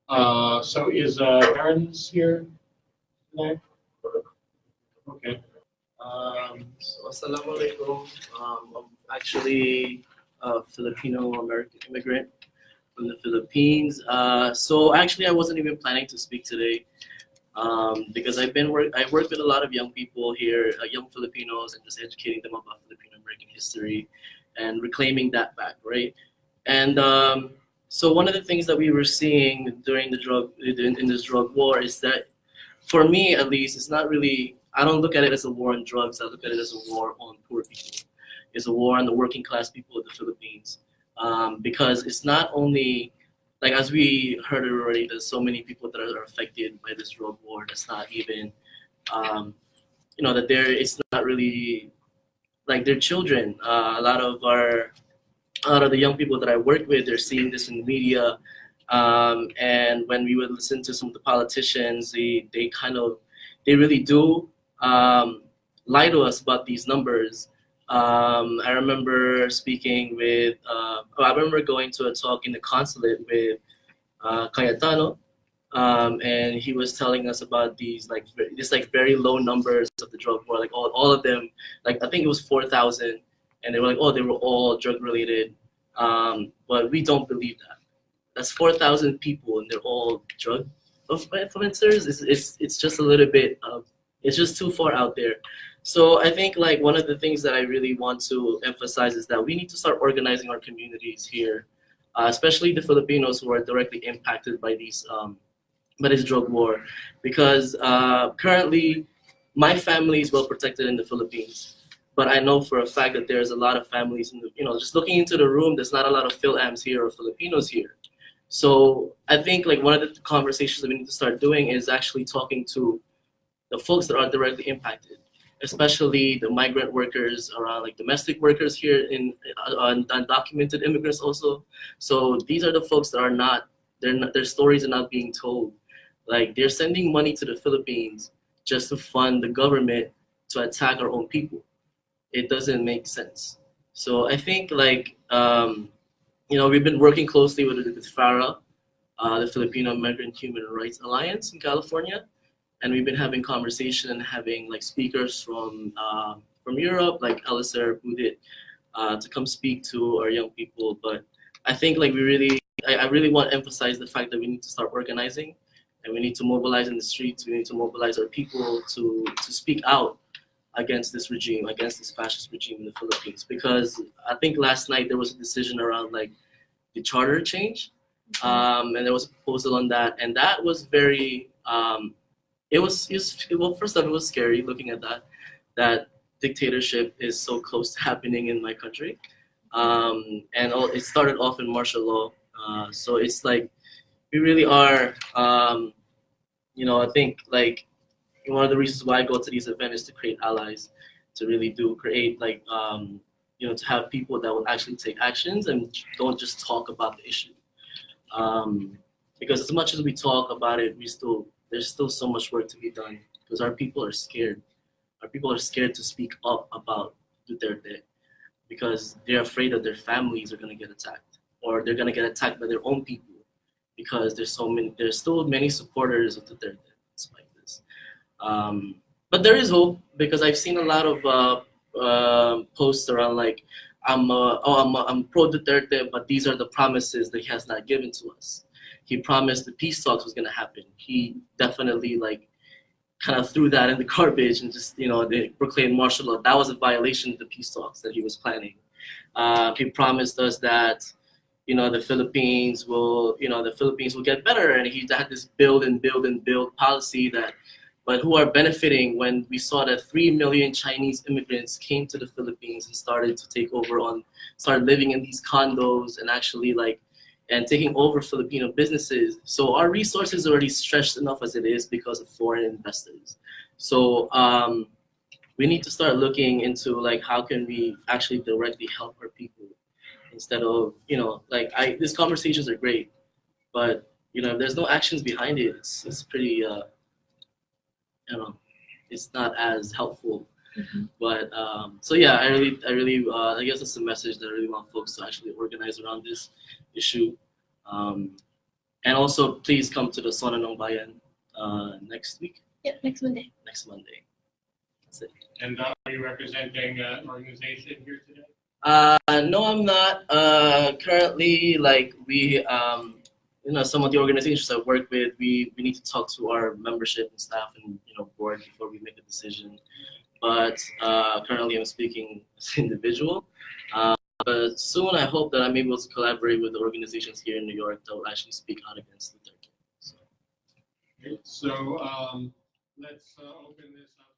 So is Terrenze here today? Okay. Assalamualaikum. I'm actually a Filipino American immigrant from the Philippines. So actually, I wasn't even planning to speak today because I work with a lot of young people here, young Filipinos, and just educating them about Filipino American history and reclaiming that back, right? And so one of the things that we were seeing during the drug in this drug war is that, for me at least, it's not really. I don't look at it as a war on drugs. I look at it as a war on poor people. It's a war on the working class people of the Philippines, because it's not only like, as we heard already. There's so many people that are affected by this drug war. That's not even, um, that there. It's not really like their children. A lot of the young people that I work with, they're seeing this in the media, and when we would listen to some of the politicians, they really do lie to us about these numbers. I remember speaking with, I remember going to a talk in the consulate with Cayetano, and he was telling us about these like very low numbers of the drug war, like all of them, like I think it was 4,000, and they were like, oh, they were all drug related, but we don't believe that. That's 4,000 people, and they're all drug influencers. It's just a little bit of, it's just too far out there. So I think like one of the things that I really want to emphasize is that we need to start organizing our communities here, especially the Filipinos who are directly impacted by this drug war, because currently my family is well protected in the Philippines, but I know for a fact that there's a lot of families in the, just looking into the room, there's not a lot of Phil-Ams here or Filipinos here. So I think like one of the conversations that we need to start doing is actually talking to the folks that are directly impacted, especially the migrant workers around, like domestic workers here in undocumented immigrants also. So these are the folks that are not, their stories are not being told. Like they're sending money to the Philippines just to fund the government to attack our own people. It doesn't make sense. So I think like, we've been working closely with FARA, the Filipino American Human Rights Alliance in California, and we've been having conversation and having like speakers from Europe, like Alistair Budit, to come speak to our young people. But I think like I really want to emphasize the fact that we need to start organizing, and we need to mobilize in the streets. We need to mobilize our people to speak out against this regime, against this fascist regime in the Philippines. Because I think last night there was a decision around like the charter change, and there was a proposal on that, and that was very. Well, first off, it was scary looking at that dictatorship is so close to happening in my country, it started off in martial law. So it's like we really are. I think like one of the reasons why I go to these events is to create allies, to really do create like to have people that will actually take actions and don't just talk about the issue. Because as much as we talk about it, there's still so much work to be done, because our people are scared. Our people are scared to speak up about Duterte, because they're afraid that their families are going to get attacked, or they're going to get attacked by their own people, because there's still many supporters of Duterte despite this. But there is hope, because I've seen a lot of posts around like, I'm pro Duterte, but these are the promises that he has not given to us. He promised the peace talks was going to happen. He definitely like kind of threw that in the garbage and just, they proclaimed martial law. That was a violation of the peace talks that he was planning. He promised us that, the Philippines will get better, and he had this build and build and build policy but who are benefiting when we saw that 3 million Chinese immigrants came to the Philippines and started to started living in these condos and actually and taking over Filipino businesses. So our resources are already stretched enough as it is because of foreign investors. So we need to start looking into like, how can we actually directly help our people, instead of, these conversations are great, but if there's no actions behind it, it's pretty, it's not as helpful. But so yeah, I really, I guess that's the message that I really want folks to actually organize around this issue, And also, please come to the Sona ng Bayan next week, Yeah, next Monday. next Monday. That's it. And are you representing an organization here today? No, I'm not. Currently, like we, some of the organizations I work with, we need to talk to our membership and staff and board before we make a decision. But currently, I'm speaking as an individual. But soon, I hope that I'm able to collaborate with the organizations here in New York that will actually speak out against the third. So let's open this up.